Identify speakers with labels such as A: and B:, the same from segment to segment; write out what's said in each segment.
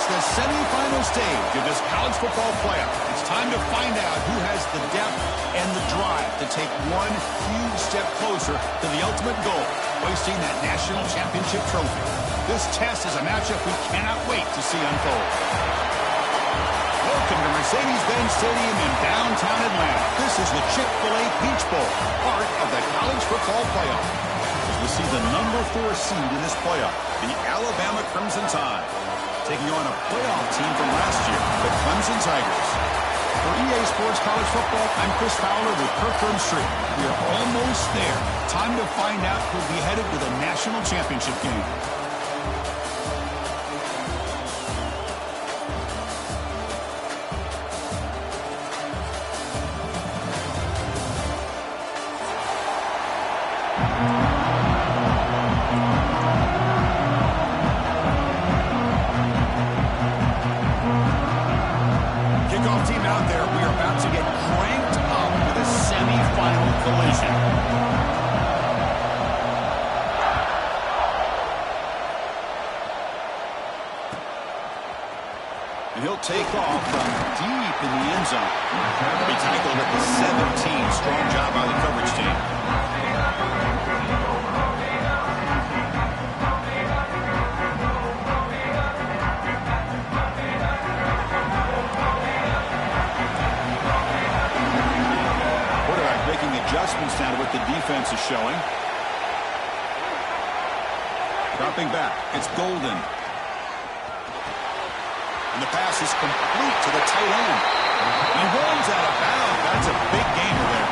A: It's the semifinal stage of this college football playoff. It's time to find out who has the depth and the drive to take one huge step closer to the ultimate goal, hoisting that national championship trophy. This test is a matchup we cannot wait to see unfold. Welcome to Mercedes-Benz Stadium in downtown Atlanta. This is the Chick-fil-A Peach Bowl, part of the college football playoff. As we see the number 4 seed in this playoff, the Alabama Crimson Tide, taking on a playoff team from last year, the Clemson Tigers. For EA Sports College Football, I'm Chris Fowler with Kirkland Street. We are almost there. Time to find out who'll be headed to the national championship game. He'll take off from deep in the end zone. He'll be tackled at the 17. Strong job by the coverage team. Quarterback making adjustments now to what the defense is showing. Dropping back. It's Golden. And the pass is complete to the tight end. He runs out of bounds. That's a big gainer there.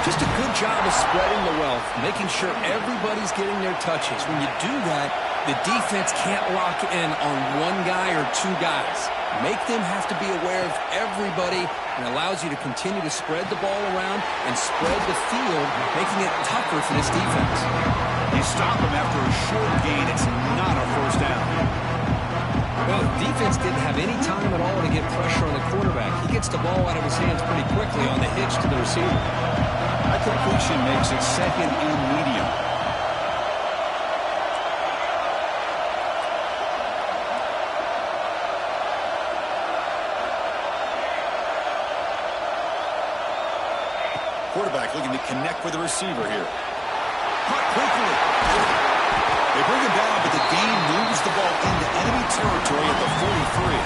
B: Just a good job of spreading the wealth, making sure everybody's getting their touches. When you do that, the defense can't lock in on one guy or two guys. Make them have to be aware of everybody, and allows you to continue to spread the ball around and spread the field, making it tougher for this defense.
A: You stop him after a short gain. It's not a first down.
B: Well, the defense didn't have any time at all to get pressure on the quarterback. He gets the ball out of his hands pretty quickly on the hitch to the receiver.
A: A completion makes it second and medium. Quarterback looking to connect with the receiver here. Caught quickly. They bring him down, but the game moves the ball into enemy territory at the 43.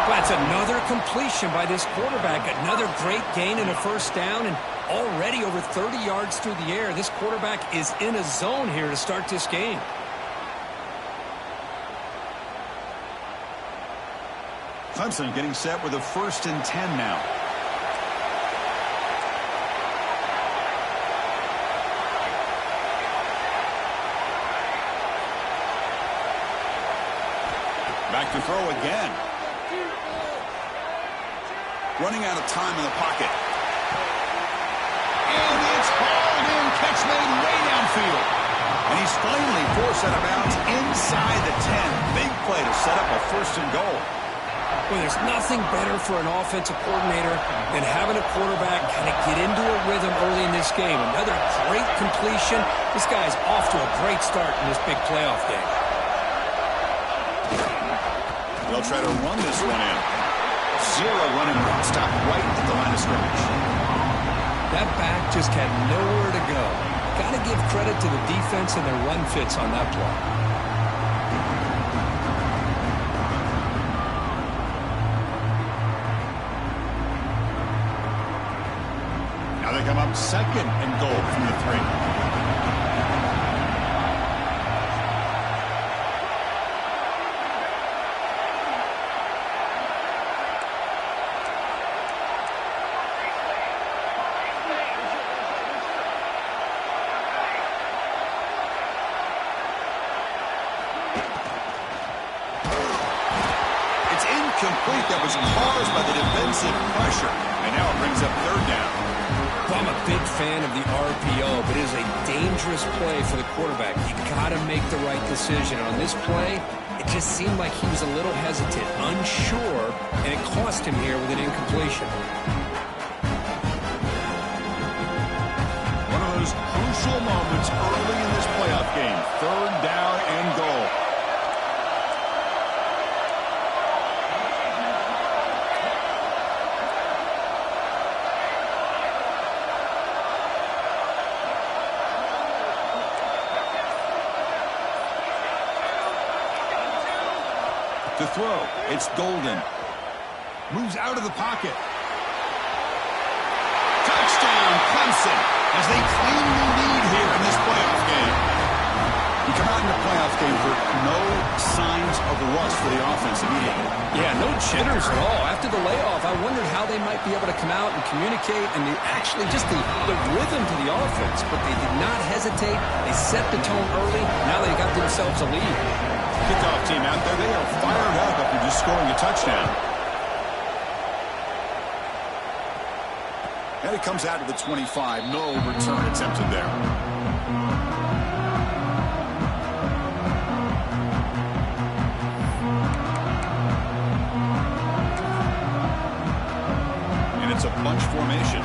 B: That's another completion by this quarterback. Another great gain and a first down, and already over 30 yards through the air. This quarterback is in a zone here to start this game.
A: Clemson getting set with a 1st and 10 now. Back to throw again. Running out of time in the pocket. And it's hauled in. Catch made way downfield. And he's finally forced out of bounds inside the 10. Big play to set up a 1st and goal.
B: Well, there's nothing better for an offensive coordinator than having a quarterback kind of get into a rhythm early in this game. Another great completion. This guy's off to a great start in this big playoff game.
A: They'll try to run this one in. 0 running route. Stop right at the line of scrimmage.
B: That back just had nowhere to go. Got to give credit to the defense and their run fits on that play.
A: Now they come up 2nd and goal from the 3. Complete. That was caused by the defensive pressure. And now it brings up 3rd down.
B: Well, I'm a big fan of the RPO, but it is a dangerous play for the quarterback. You got to make the right decision. On this play, it just seemed like he was a little hesitant, unsure, and it cost him here with an incompletion.
A: One of those crucial moments early in this playoff game. 3rd down and goal. To throw, it's Golden. Moves out of the pocket. Touchdown, Clemson, as they claim the lead here in this playoff game. You come out in the playoff game for no signs of rust for the offense immediately.
B: Yeah, no jitters at all. After the layoff, I wondered how they might be able to come out and communicate and actually just the rhythm to the offense. But they did not hesitate. They set the tone early. Now they got themselves a lead.
A: Kickoff team out there, they are fired up after just scoring a touchdown. And it comes out to the 25. No return attempted there. And it's a bunch formation.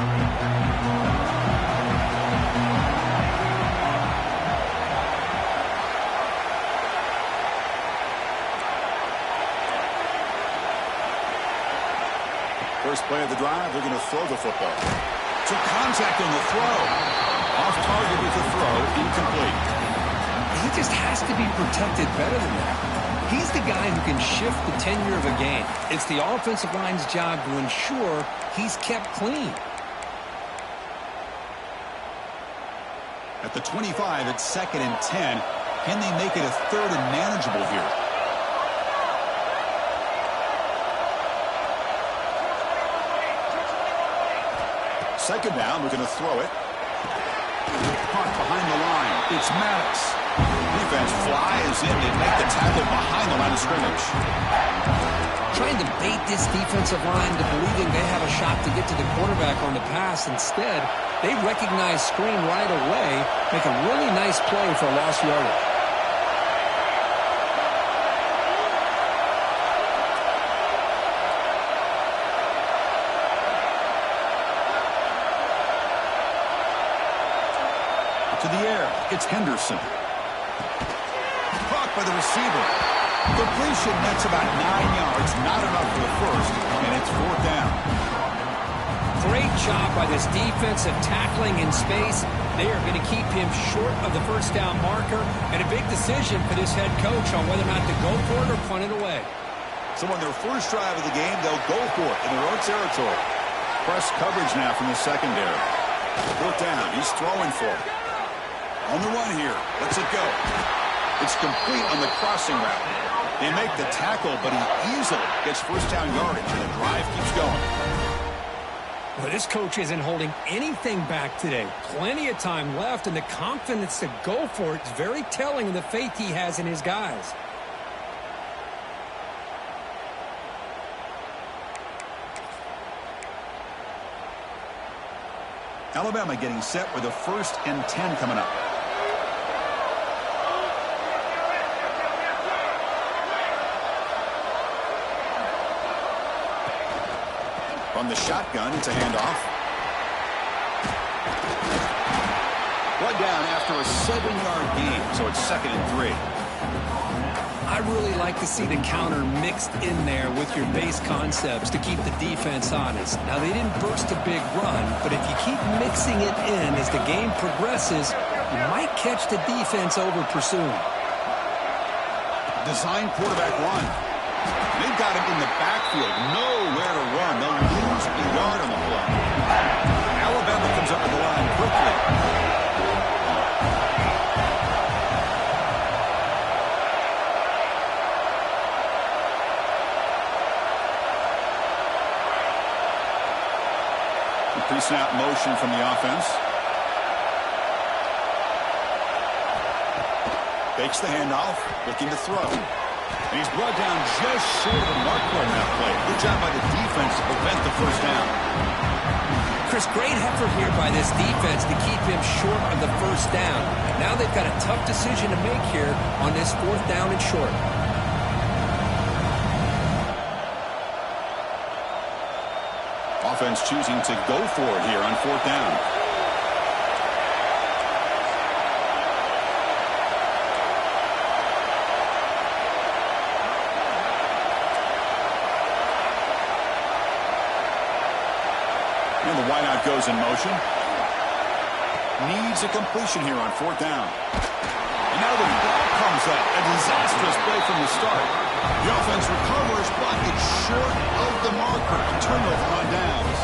A: First play of the drive, they're going to throw the football. Took contact on the throw. Off target with the throw, incomplete.
B: He just has to be protected better than that. He's the guy who can shift the tenure of a game. It's the offensive line's job to ensure he's kept clean.
A: At the 25, it's 2nd and 10. Can they make it a 3rd and manageable here? Second down, we're going to throw it. Caught behind the line. It's Maddox. Defense flies in. They make the tackle behind the line of scrimmage.
B: Trying to bait this defensive line to believing they have a shot to get to the quarterback on the pass. Instead, they recognize screen right away, make a really nice play for a lost yardage.
A: To the air, it's Henderson. Caught by the receiver. Completion, that's about 9 yards, not enough for the first, and it's 4th down.
B: Great job by this defense of tackling in space. They are going to keep him short of the first down marker, and a big decision for this head coach on whether or not to go for it or punt it away.
A: So on their first drive of the game, they'll go for it in their own territory. Press coverage now from the secondary. 4th down, he's throwing for it. On the run here. Lets it go. It's complete on the crossing route. They make the tackle, but he easily gets first down yardage, and the drive keeps going.
B: Well, this coach isn't holding anything back today. Plenty of time left, and the confidence to go for it is very telling of the faith he has in his guys.
A: Alabama getting set with a 1st and 10 coming up. From the shotgun, it's a handoff. One down after a 7-yard gain, so it's 2nd and 3.
B: I really like to see the counter mixed in there with your base concepts to keep the defense honest. Now, they didn't burst a big run, but if you keep mixing it in as the game progresses, you might catch the defense over pursuing.
A: Design quarterback run. They've got him in the backfield. Nowhere to run. They'll lose a yard on the play. Alabama comes up with the line quickly. Pre-snap motion from the offense. Fakes the handoff, looking to throw. And he's brought down just short of the marker on that play. Good job by the defense to prevent the first down.
B: Chris, great effort here by this defense to keep him short of the first down. Now they've got a tough decision to make here on this 4th down and short.
A: Offense choosing to go for it here on 4th down. And the wideout goes in motion. Needs a completion here on 4th down. Now the ball comes up. A disastrous play from the start. The offense recovers, but it's short of the marker. A turnover on downs.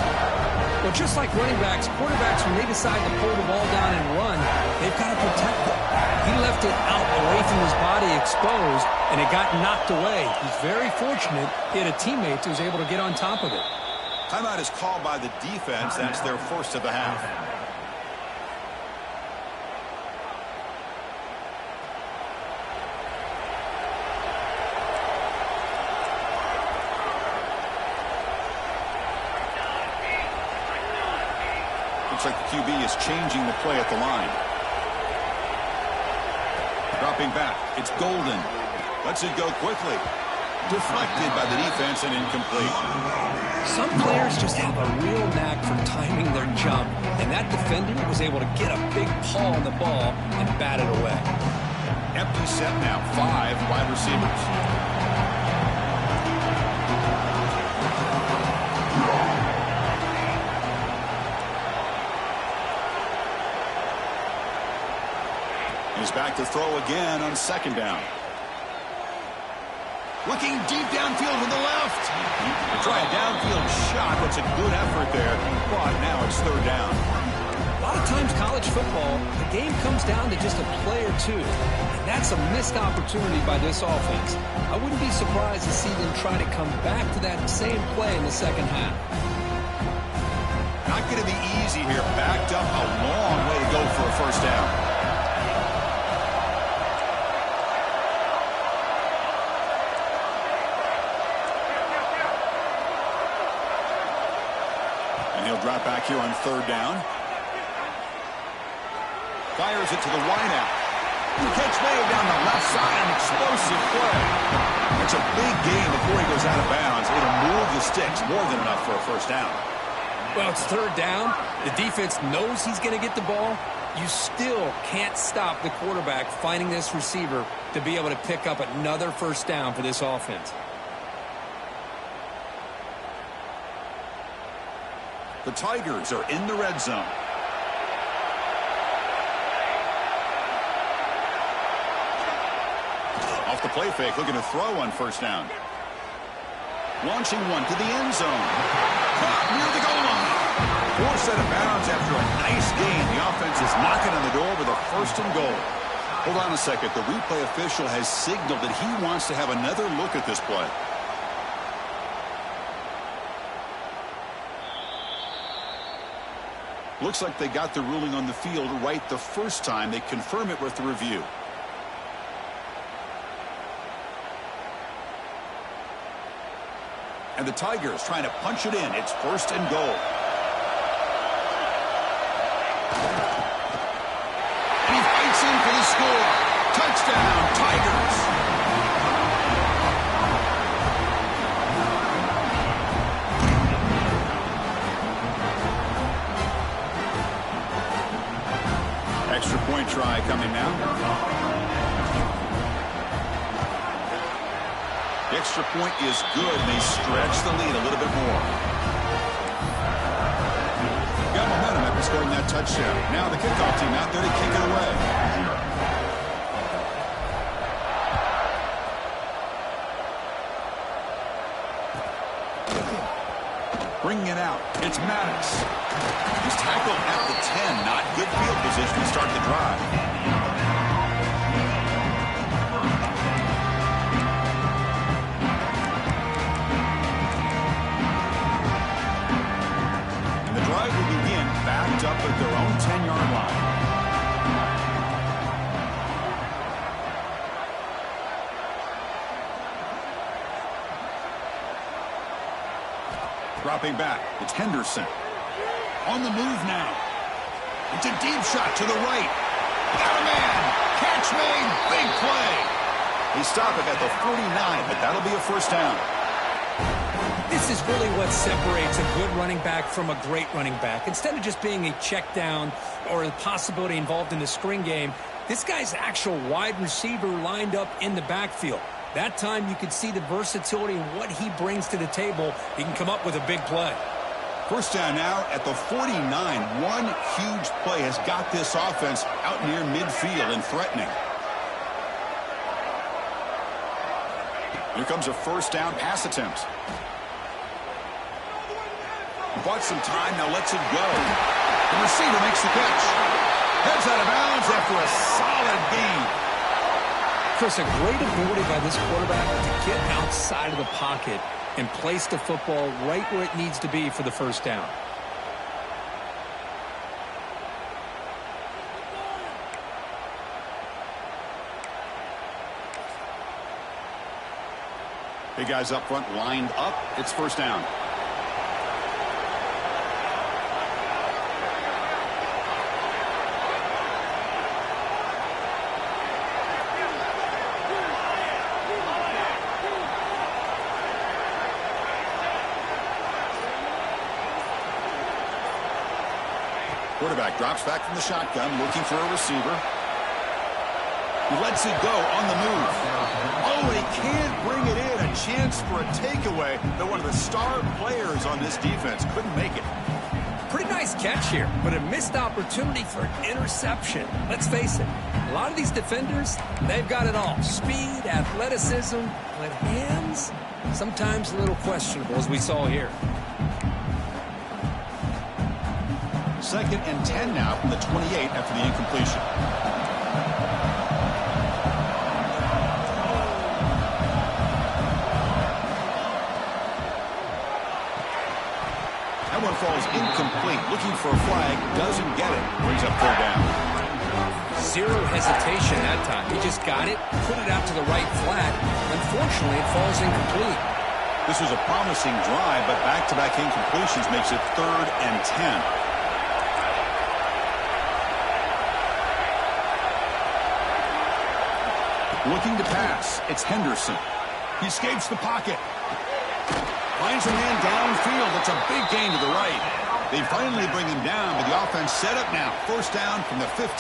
B: Well, just like running backs, quarterbacks, when they decide to pull the ball down and run, they've got to protect it. He left it out away from his body exposed, and it got knocked away. He's very fortunate he had a teammate who was able to get on top of it.
A: Timeout is called by the defense. That's their first of the half. Looks like the QB is changing the play at the line. Dropping back. It's Golden. Lets it go quickly. Deflected by the defense and incomplete.
B: Some players just have a real knack for timing their jump, and that defender was able to get a big paw on the ball and bat it away.
A: Empty set now. 5 wide receivers. He's back to throw again on second down. Looking deep downfield to the left. Try a downfield shot. That's a good effort there. But now it's third down.
B: A lot of times college football, the game comes down to just a play or two. And that's a missed opportunity by this offense. I wouldn't be surprised to see them try to come back to that same play in the second half.
A: Not going to be easy here. Backed up a long way to go for a first down. Drop back here on third down. Fires it to the wideout. The catch made down the left side. An explosive play. It's a big game before he goes out of bounds. It'll move the sticks. More than enough for a first down.
B: Well, it's third down. The defense knows he's going to get the ball. You still can't stop the quarterback finding this receiver to be able to pick up another first down for this offense.
A: The Tigers are in the red zone. Off the play fake, looking to throw on first down. Launching one to the end zone. Caught near the goal line. Forced out of bounds after a nice gain. The offense is knocking on the door with a first and goal. Hold on a second. The replay official has signaled that he wants to have another look at this play. Looks like they got the ruling on the field right the first time. They confirm it with the review. And the Tigers trying to punch it in. It's first and goal. And he fights in for the score. Touchdown, Tigers. Extra point try coming now. The extra point is good, and they stretch the lead a little bit more. Got momentum after scoring that touchdown. Now the kickoff team out there to kick it away. Bringing it out. It's Maddox. He's tackled at the 10. Not good field position to start the drive. And the drive will begin backed up at their own 10-yard line. Dropping back. It's Henderson. On the move now. It's a deep shot to the right. Got a man. Catch made. Big play. They stop it at the 49, but that'll be a first down.
B: This is really what separates a good running back from a great running back. Instead of just being a check down or a possibility involved in the screen game, this guy's actual wide receiver lined up in the backfield. That time you could see the versatility and what he brings to the table. He can come up with a big play.
A: First down now at the 49. One huge play has got this offense out near midfield and threatening. Here comes a first down pass attempt. Bought some time, now lets it go. The receiver makes the catch. Heads out of bounds after a solid gain.
B: Chris, a great ability by this quarterback to get outside of the pocket and place the football right where it needs to be for the first down.
A: Big guys up front lined up. It's first down. Quarterback drops back from the shotgun, looking for a receiver. He lets it go on the move. Oh, and he can't bring it in. A chance for a takeaway, but one of the star players on this defense couldn't make it.
B: Pretty nice catch here, but a missed opportunity for an interception. Let's face it, a lot of these defenders, they've got it all. Speed, athleticism, but hands, sometimes a little questionable, as we saw here.
A: 2nd and 10 now from the 28 after the incompletion. That one falls incomplete. Looking for a flag. Doesn't get it. Brings up 3rd down.
B: Zero hesitation that time. He just got it, put it out to the right flat. Unfortunately, it falls incomplete.
A: This was a promising drive, but back-to-back incompletions makes it 3rd and 10. Looking to pass. It's Henderson. He escapes the pocket. Finds a man downfield. It's a big gain to the right. They finally bring him down, but the offense set up now. First down from the 15.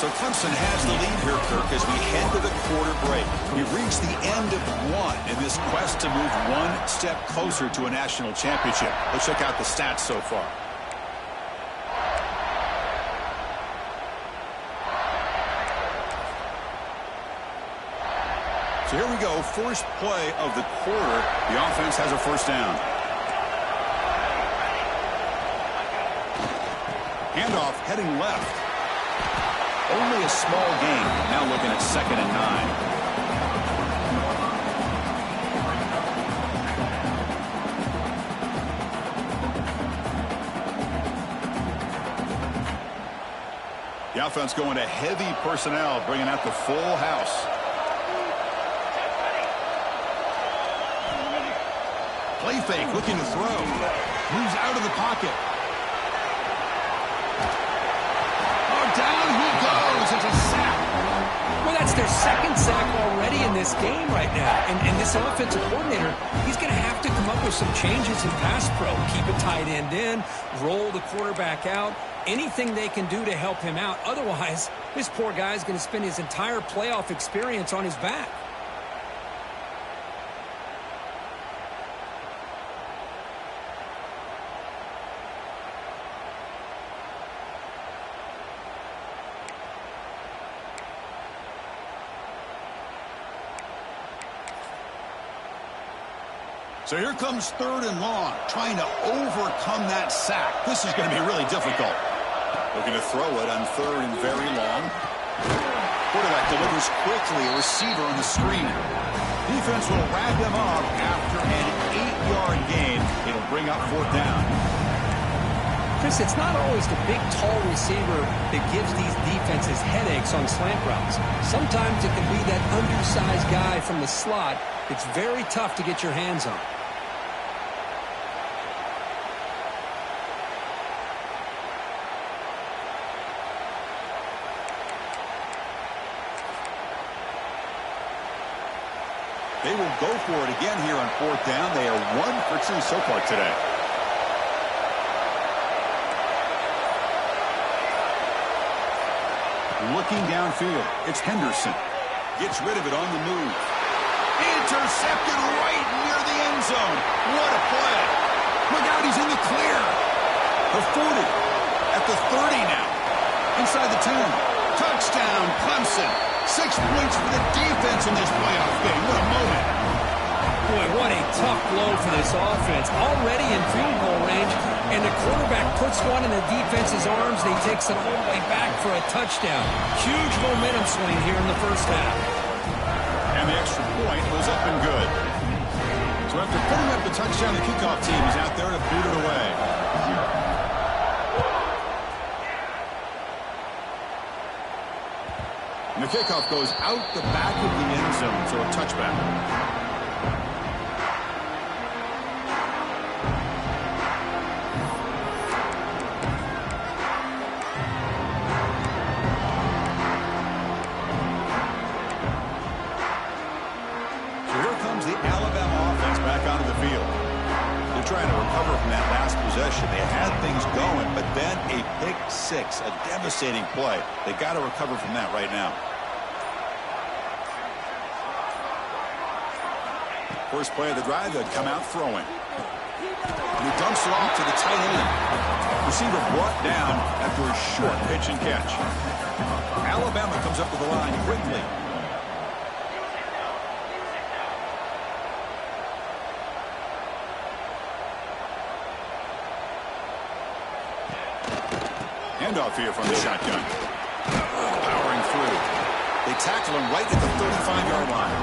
A: So Clemson has the lead here, Kirk, as we head to the quarter break. We've reached the end of one in this quest to move one step closer to a national championship. Let's check out the stats so far. So here we go, first play of the quarter. The offense has a first down. Handoff heading left. Only a small gain. Now looking at 2nd and 9. The offense going to heavy personnel, bringing out the full house. Play fake, looking to throw. Moves out of the pocket. Oh, down he goes. It's a sack.
B: Well, that's their 2nd sack already in this game right now. And this offensive coordinator, he's going to have to come up with some changes in pass pro. Keep a tight end in, roll the quarterback out. Anything they can do to help him out. Otherwise, this poor guy's going to spend his entire playoff experience on his back.
A: So here comes 3rd and long, trying to overcome that sack. This is going to be really difficult. Looking to throw it on 3rd and very long. Quarterback delivers quickly, a receiver on the screen. Defense will wrap him up after an 8-yard gain. It'll bring up 4th down.
B: Chris, it's not always the big, tall receiver that gives these defenses headaches on slant routes. Sometimes it can be that undersized guy from the slot. It's very tough to get your hands on.
A: They will go for it again here on 4th down. They are 1 for 2 so far today. Looking downfield, it's Henderson. Gets rid of it on the move. Intercepted right near the end zone. What a play. Look out, he's in the clear. The 40, at the 30 now. Inside the 10. Touchdown, Clemson. 6 points for the defense in this playoff game. What a moment.
B: Boy, what a tough blow for this offense. Already in field goal range, and the quarterback puts one in the defense's arms, and he takes it all the way back for a touchdown. Huge momentum swing here in the first half.
A: And the extra point was up and good. So after putting up the touchdown, the kickoff team is out there to boot it away. And the kickoff goes out the back of the end zone, so a touchback. Trying to recover from that last possession. They had things going, but then a pick six, a devastating play. They got to recover from that right now. First play of the drive, they'd come out throwing. And he dumps it off to the tight end. Receiver brought down after a short pitch and catch. Alabama comes up to the line quickly. Handoff here from the shotgun. Powering through. They tackle him right at the 35-yard line.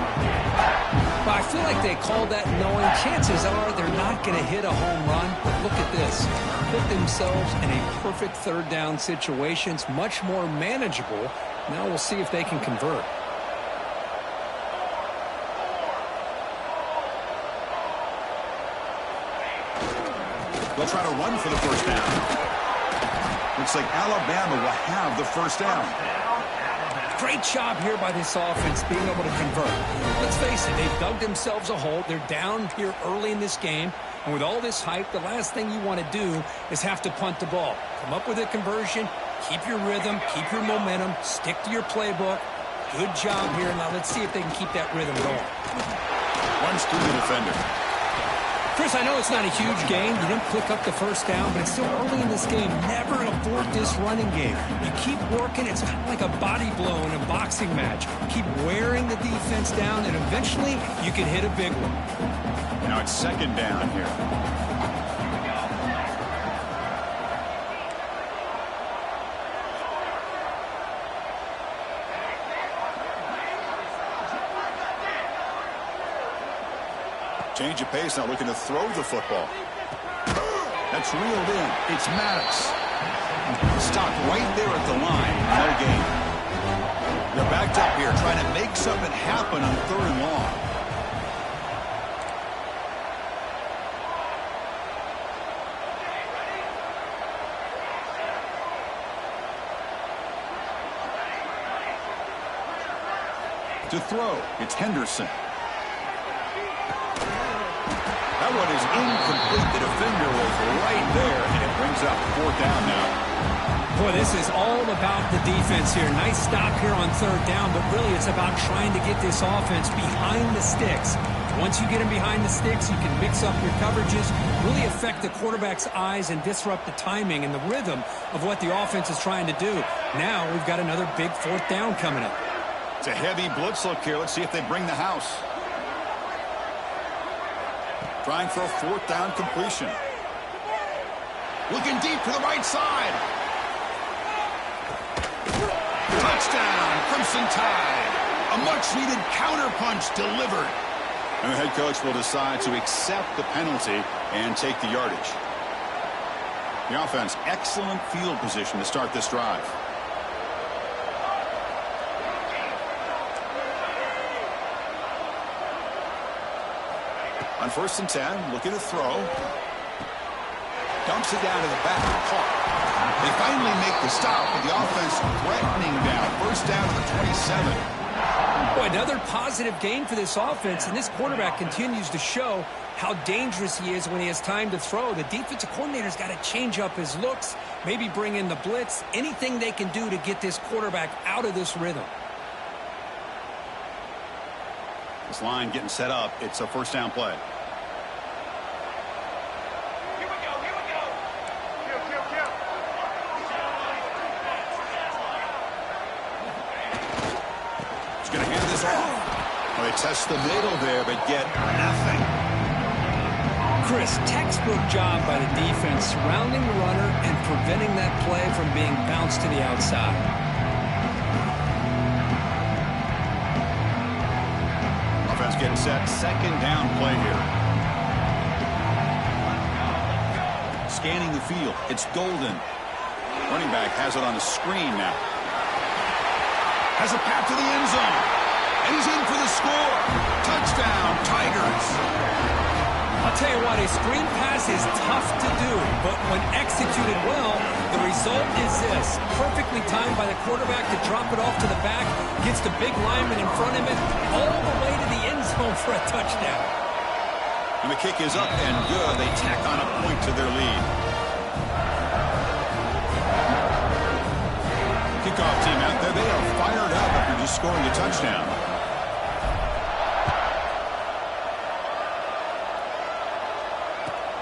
B: But I feel like they called that knowing chances are they're not going to hit a home run. But look at this. Put themselves in a perfect third down situation. It's much more manageable. Now we'll see if they can convert.
A: They'll try to run for the first down. Looks like Alabama will have the first down.
B: Great job here by this offense being able to convert. Let's face it, they've dug themselves a hole. They're down here early in this game. And with all this hype, the last thing you want to do is have to punt the ball. Come up with a conversion, keep your rhythm, keep your momentum, stick to your playbook. Good job here. Now let's see if they can keep that rhythm going.
A: Runs through the defender.
B: Chris, I know it's not a huge game. You didn't pick up the first down, but it's still early in this game. Never abort this running game. You keep working. It's kind of like a body blow in a boxing match. Keep wearing the defense down, and eventually you can hit a big one.
A: Now it's second down here. Change of pace, now looking to throw the football. That's reeled in. It's Maddox. Stopped right there at the line. No gain. They're backed up here trying to make something happen on third and long. To throw, it's Henderson. That one is incomplete. The defender was right there, and it brings up fourth down now.
B: Boy, this is all about the defense here. Nice stop here on third down, but really it's about trying to get this offense behind the sticks. Once you get them behind the sticks, you can mix up your coverages, really affect the quarterback's eyes and disrupt the timing and the rhythm of what the offense is trying to do. Now we've got another big fourth down coming up.
A: It's a heavy blitz look here. Let's see if they bring the house. Trying for a fourth down completion. Looking deep to the right side. Touchdown, Crimson Tide. A much-needed counterpunch delivered. And the head coach will decide to accept the penalty and take the yardage. The offense, excellent field position to start this drive. On 1st and 10, looking to throw. Dumps it down to the back. Caught. They finally make the stop, but the offense threatening down. First down to the 27.
B: Boy, another positive gain for this offense, and this quarterback continues to show how dangerous he is when he has time to throw. The defensive coordinator's got to change up his looks, maybe bring in the blitz, anything they can do to get this quarterback out of this rhythm.
A: This line getting set up. It's a first down play. going to hand this off. Well, they test the middle there, but get nothing.
B: Chris, textbook job by the defense surrounding the runner and preventing that play from being bounced to the outside.
A: Offense getting set. Second down play here. Scanning the field. It's Golden. Running back has it on the screen now. Has a path to the end zone. And he's in for the score. Touchdown, Tigers.
B: I'll tell you what, a screen pass is tough to do, but when executed well, the result is this. Perfectly timed by the quarterback to drop it off to the back, gets the big lineman in front of him, all the way to the end zone for a touchdown.
A: And the kick is up and good. They tack on a point to their lead. Kickoff team out there. They are fired up after just scoring a touchdown.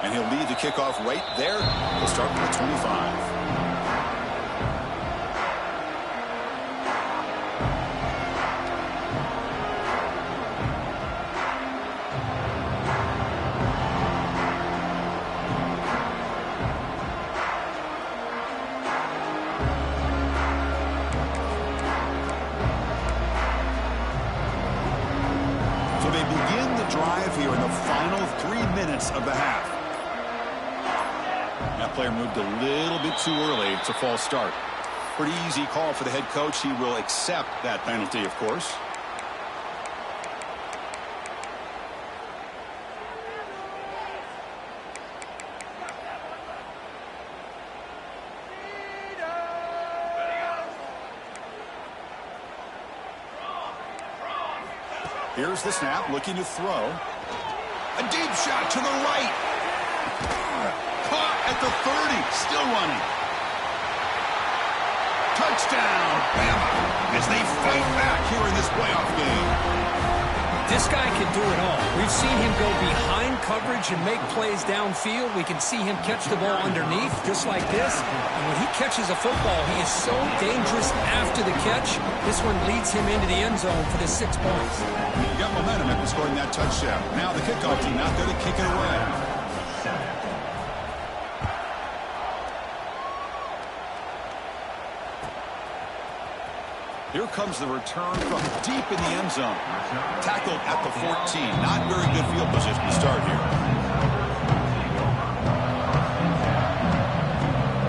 A: And he'll lead the kickoff right there. He'll start with the 25. So they begin the drive here in the final 3 minutes of the half. That player moved a little bit too early. It's a false start. Pretty easy call for the head coach. He will accept that penalty, of course. Here's the snap, looking to throw. A deep shot to the right. Caught at the 30, still running. Touchdown, Bama, as they fight back here in this playoff game.
B: This guy can do it all. We've seen him go behind coverage and make plays downfield. We can see him catch the ball underneath, just like this. And when he catches a football, he is so dangerous after the catch. This one leads him into the end zone for the 6 points.
A: He got momentum after scoring that touchdown. Now the kickoff team out there to kick it away. Here comes the return from deep in the end zone. Tackled at the 14. Not very good field position to start here.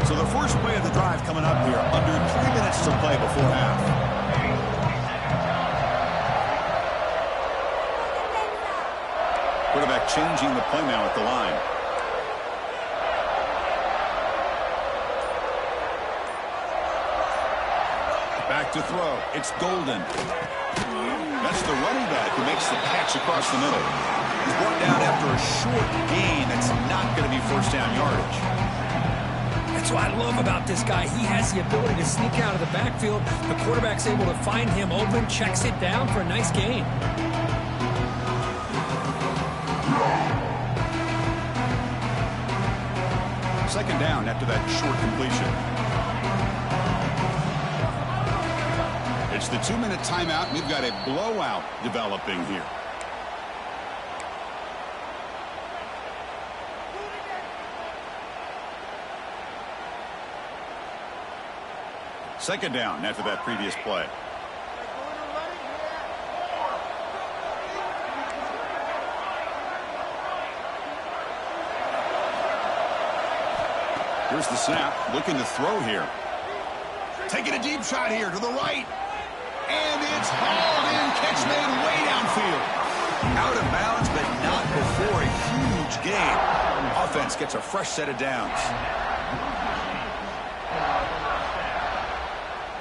A: So the first play of the drive coming up here. Under 3 minutes to play before half. Quarterback changing the play now at the line. Back to throw. It's Golden. That's the running back who makes the catch across the middle. He's brought down after a short gain that's not going to be first down yardage.
B: That's what I love about this guy. He has the ability to sneak out of the backfield. The quarterback's able to find him open, checks it down for a nice gain.
A: Second down after that short completion. It's the 2-minute timeout. We've got a blowout developing here. Second down after that previous play. Here's the snap. Looking to throw here. Taking a deep shot here to the right. And it's hauled in. Catch made way downfield. Out of bounds, but not before a huge gain. Offense gets a fresh set of downs.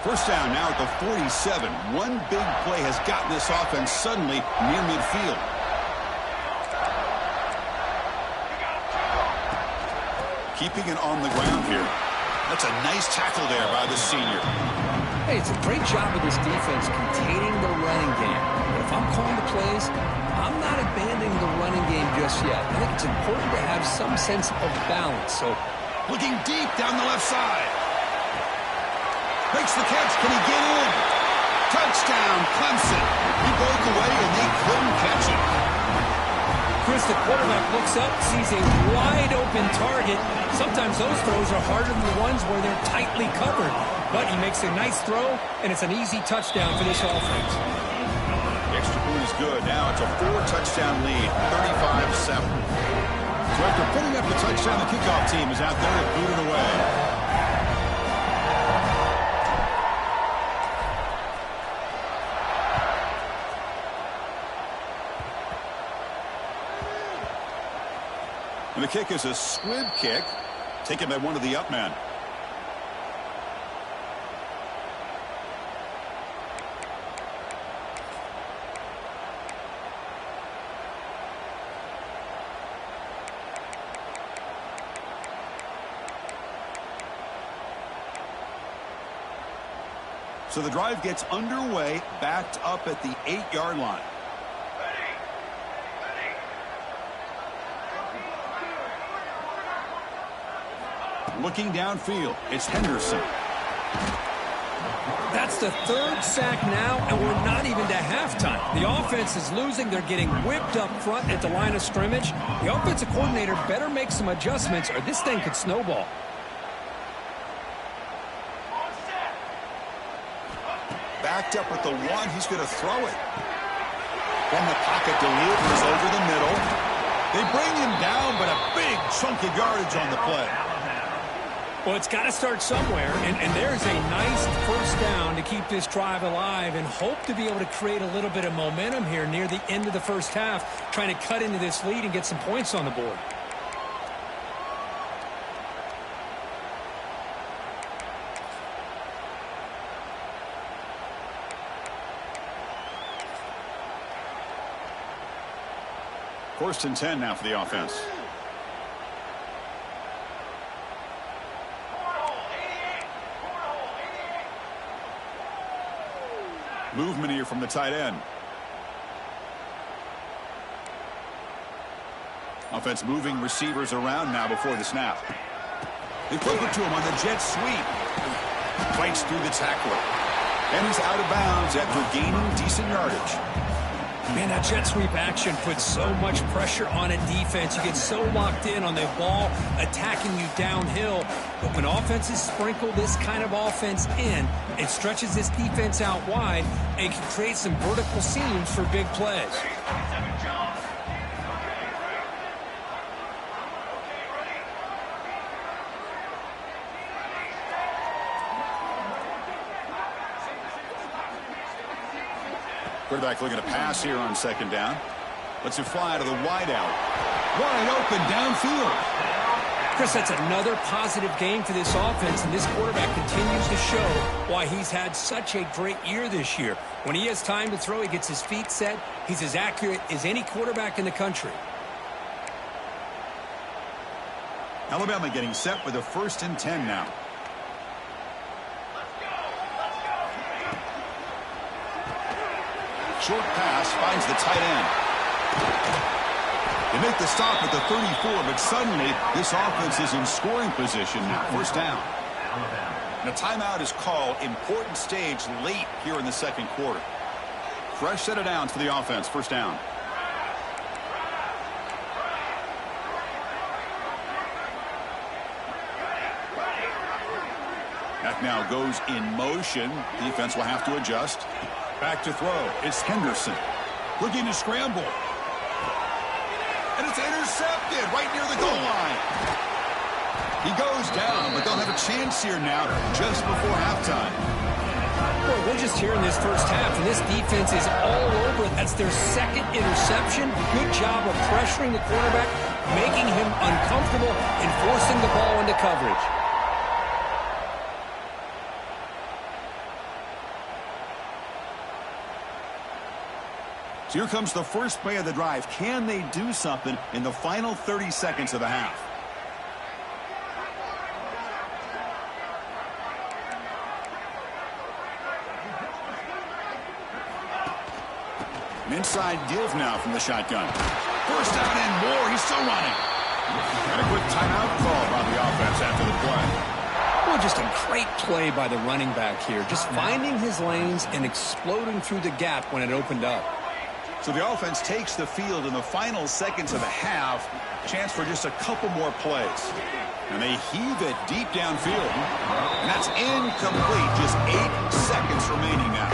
A: First down now at the 47. One big play has gotten this offense suddenly near midfield. Keeping it on the ground here. That's a nice tackle there by the senior.
B: Hey, it's a great job of this defense containing the running game. But if I'm calling the plays, I'm not abandoning the running game just yet. I think it's important to have some sense of balance. So,
A: looking deep down the left side. Makes the catch. Can he get in? Touchdown, Clemson. He broke away and they couldn't catch him.
B: Chris, the quarterback looks up, sees a wide-open target. Sometimes those throws are harder than the ones where they're tightly covered. But he makes a nice throw, and it's an easy touchdown for this offense.
A: The extra point is good. Now it's a 4-touchdown lead, 35-7. So after putting up the touchdown, the kickoff team is out there to boot it away. And the kick is a squib kick, taken by one of the up men. So the drive gets underway, backed up at the 8-yard line. Looking downfield, it's Henderson.
B: That's the third sack now, and we're not even to halftime. The offense is losing. They're getting whipped up front at the line of scrimmage. The offensive coordinator better make some adjustments, or this thing could snowball.
A: Backed up at the 1, he's going to throw it. From the pocket, delivers over the middle. They bring him down, but a big chunk of yardage on the play.
B: Well, it's got to start somewhere, and there's a nice first down to keep this drive alive and hope to be able to create a little bit of momentum here near the end of the first half, trying to cut into this lead and get some points on the board.
A: First and 10 now for the offense. Movement here from the tight end. Offense moving receivers around now before the snap. They flip it to him on the jet sweep. Fights through the tackler. And he's out of bounds after gaining decent yardage.
B: Man, that jet sweep action puts so much pressure on a defense. You get so locked in on the ball attacking you downhill. But when offenses sprinkle this kind of offense in, it stretches this defense out wide and can create some vertical seams for big plays.
A: Quarterback looking to pass here on second down. Lets it fly to the wide out. Wide open downfield.
B: Chris, that's another positive game for this offense, and this quarterback continues to show why he's had such a great year this year. When he has time to throw, he gets his feet set. He's as accurate as any quarterback in the country.
A: Alabama getting set with a 1st and 10 now. Short pass finds the tight end. They make the stop at the 34, but suddenly this offense is in scoring position now. First down. And a timeout is called. Important stage late here in the second quarter. Fresh set of downs for the offense. First down. That now goes in motion. Defense will have to adjust. Back to throw. It's Henderson. Looking to scramble. And it's intercepted right near the goal line. He goes down, but they'll have a chance here now just before halftime.
B: Well, we're just here in this first half, and this defense is all over it. That's their second interception. Good job of pressuring the quarterback, making him uncomfortable, and forcing the ball into coverage.
A: So here comes the first play of the drive. Can they do something in the final 30 seconds of the half? An inside give now from the shotgun. First down and more. He's still running. And a quick timeout call by the offense after the play.
B: Well, just a great play by the running back here. Just finding his lanes and exploding through the gap when it opened up.
A: So the offense takes the field in the final seconds of the half. Chance for just a couple more plays. And they heave it deep downfield. And that's incomplete. Just 8 seconds remaining now.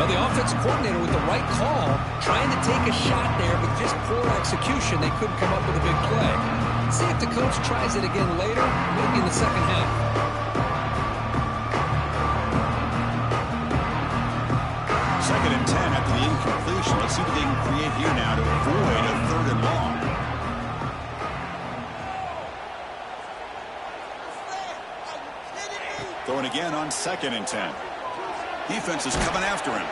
B: Well, the offensive coordinator with the right call, trying to take a shot there, but just poor execution. They couldn't come up with a big play. See if the coach tries it again later, maybe in the second half.
A: Second and 10 after the incompletion. Let's see what they can create here now to avoid a 3rd and long. Throwing again on 2nd and 10. Defense is coming after him.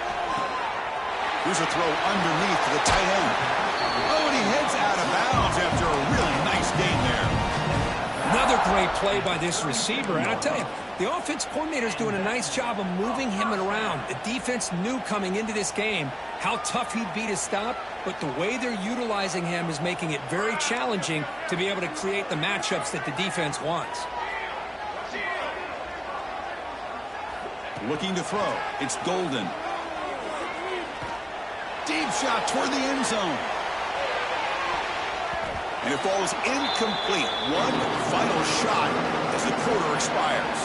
A: Here's a throw underneath to the tight end. Oh, and he heads out of bounds after a really nice gain there.
B: Another great play by this receiver. And I tell you, the offense coordinator is doing a nice job of moving him around. The defense knew coming into this game how tough he'd be to stop, but the way they're utilizing him is making it very challenging to be able to create the matchups that the defense wants.
A: Looking to throw. It's Golden. Deep shot toward the end zone. And it falls incomplete. One final shot as the quarter expires.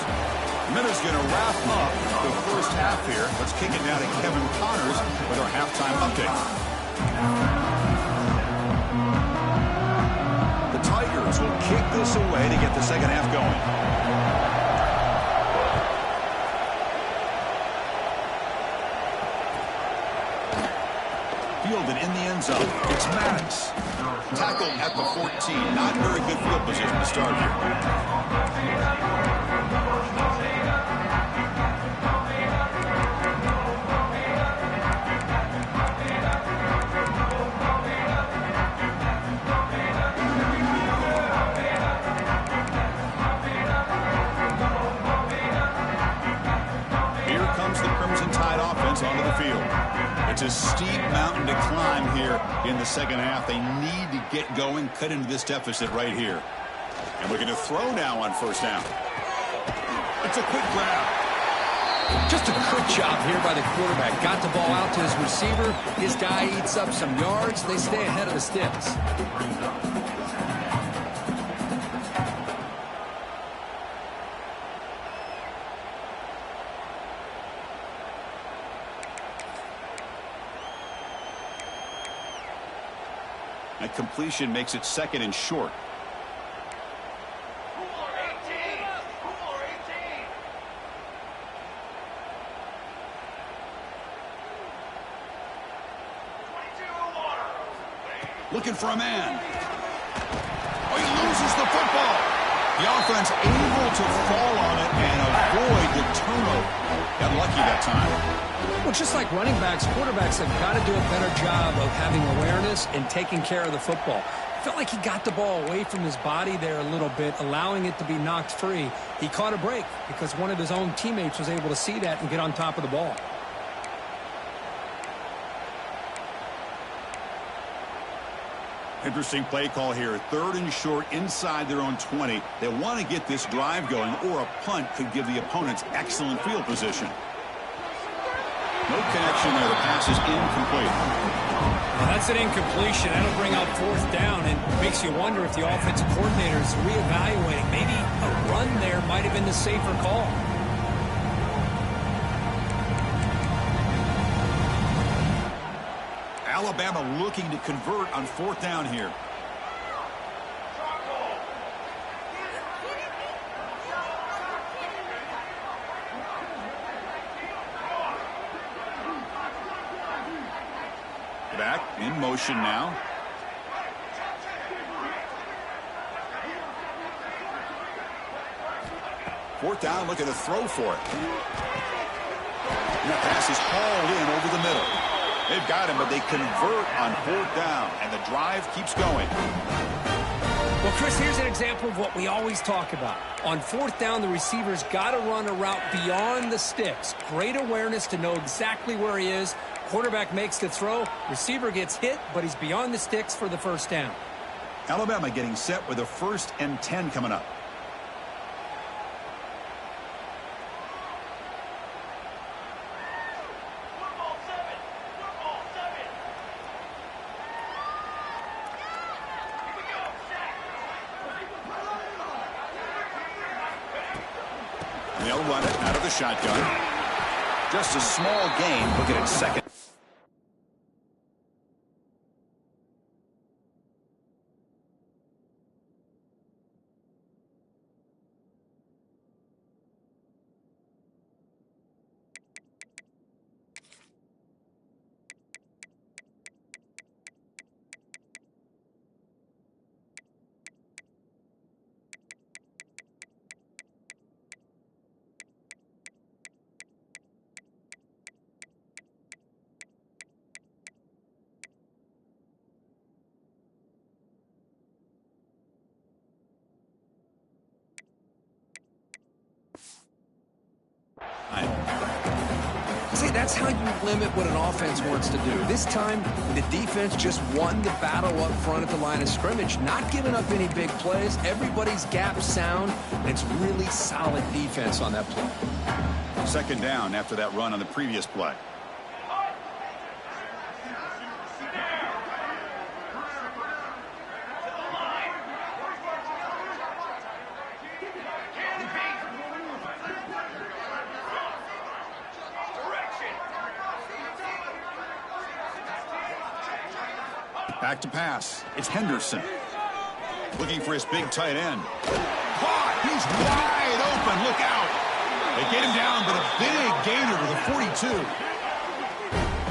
A: Miller's going to wrap up the first half here. Let's kick it now to Kevin Connors with our halftime update. The Tigers will kick this away to get the second half going. Fielded in the end zone. It's Maddox. Tackled at the 14. Not very good field position to start here. Here comes the Crimson Tide offense onto the field. It's a steep mountain to climb here in the second half. They need to get going, cut into this deficit right here. And we're going to throw now on first down. It's a quick grab.
B: Just a good job here by the quarterback. Got the ball out to his receiver. His guy eats up some yards. They stay ahead of the sticks.
A: That completion makes it 2nd and short. Looking for a man. Oh, he loses the football. The offense able to fall on it and avoid the turnover. Got lucky that time.
B: Well, just like running backs, quarterbacks have got to do a better job of having awareness and taking care of the football. Felt like he got the ball away from his body there a little bit, allowing it to be knocked free. He caught a break because one of his own teammates was able to see that and get on top of the ball.
A: Interesting play call here. 3rd and short inside their own 20. They want to get this drive going, or a punt could give the opponents excellent field position. No connection there. The pass is incomplete.
B: Well, that's an incompletion. That'll bring up 4th down, and makes you wonder if the offensive coordinator is reevaluating. Maybe a run there might have been the safer call.
A: Alabama looking to convert on 4th down here. Back in motion now. Fourth down, looking to throw for it. And that pass is hauled in over the middle. They've got him, but they convert on 4th down, and the drive keeps going.
B: Well, Chris, here's an example of what we always talk about. On 4th down, the receiver's got to run a route beyond the sticks. Great awareness to know exactly where he is. Quarterback makes the throw. Receiver gets hit, but he's beyond the sticks for the first down.
A: Alabama getting set with a 1st and 10 coming up. run it out of the shotgun. Just a small gain. Looking at second.
B: See, that's how you limit what an offense wants to do. This time, the defense just won the battle up front at the line of scrimmage, not giving up any big plays. Everybody's gap sound, and it's really solid defense on that play.
A: Second down after that run on the previous play. Back to pass. It's Henderson. Looking for his big tight end. Caught! He's wide open. Look out. They get him down, but a big gainer to the 42.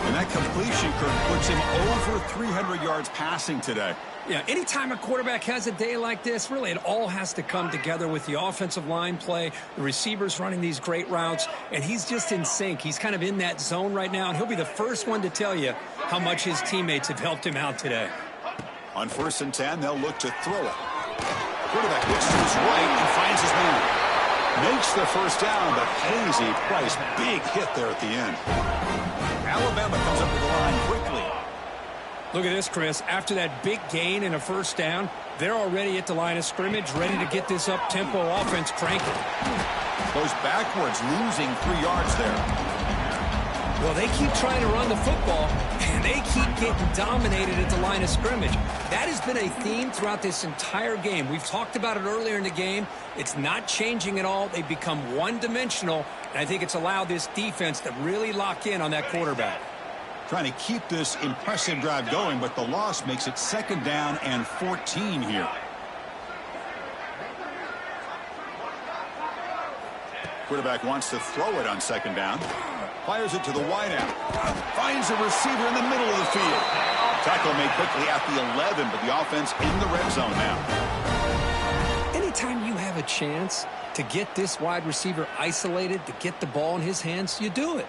A: And that completion, Kirk, puts him over 300 yards passing today.
B: Yeah, anytime a quarterback has a day like this, really it all has to come together with the offensive line play, the receivers running these great routes, and he's just in sync. He's kind of in that zone right now, and he'll be the first one to tell you how much his teammates have helped him out today.
A: On 1st and 10, they'll look to throw it. Quarterback looks to his right and finds his man. Makes the first down, but pays a price. Big hit there at the end. Alabama comes up to the line quickly.
B: Look at this, Chris. After that big gain and a first down, they're already at the line of scrimmage, ready to get this up-tempo offense cranking.
A: Goes backwards, losing 3 yards there.
B: Well, they keep trying to run the football, and they keep getting dominated at the line of scrimmage. That has been a theme throughout this entire game. We've talked about it earlier in the game. It's not changing at all. They've become one-dimensional, and I think it's allowed this defense to really lock in on that quarterback.
A: Trying to keep this impressive drive going, but the loss makes it 2nd down and 14 here. Quarterback wants to throw it on 2nd down. Fires it to the wideout. Finds a receiver in the middle of the field. Tackle made quickly at the 11, but the offense in the red zone now.
B: Anytime you have a chance to get this wide receiver isolated, to get the ball in his hands, you do it.